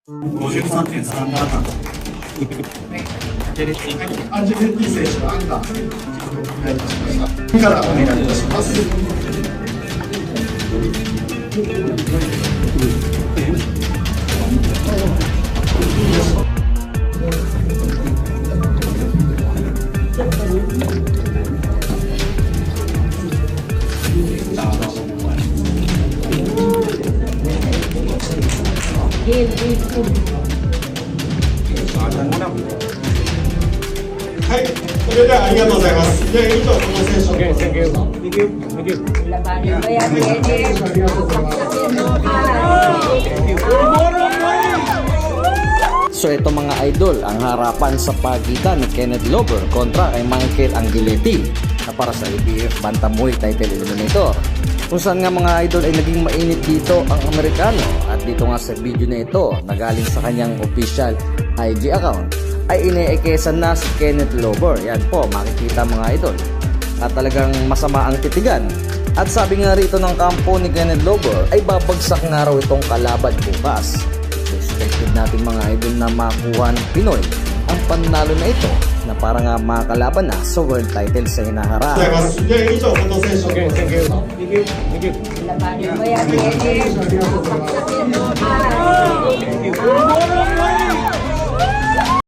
53.3バータアンジェリティ選手のアンダーお願いいたしましたからお願いいたします。はい、それではありがとうございます。で、以上、このセッションです。Labanin mo yan, Dennis. So ito mga idol, ang harapan sa pagitan ni Kenneth Lover kontra kay Michael Angiletti na para sa IBF Bantamweight title eliminator. Kung saan nga mga idol ay naging mainit dito ang Amerikano at dito nga sa video na ito na galing sa kanyang official IG account ay ine-ekesan na si Kenneth Lover. Yan po, makikita mga idol. At talagang masama ang titigan. At sabi nga rito ng kampo ni Kenneth Lover ay babagsak nga raw itong kalaban bukas. Expected natin mga idol na makuha ng Pinoy ang panalo na ito na para nga makakalaban na sa world title sa hinaharap. で、以上、このセッションです。 Labanin mo yan, Dennis.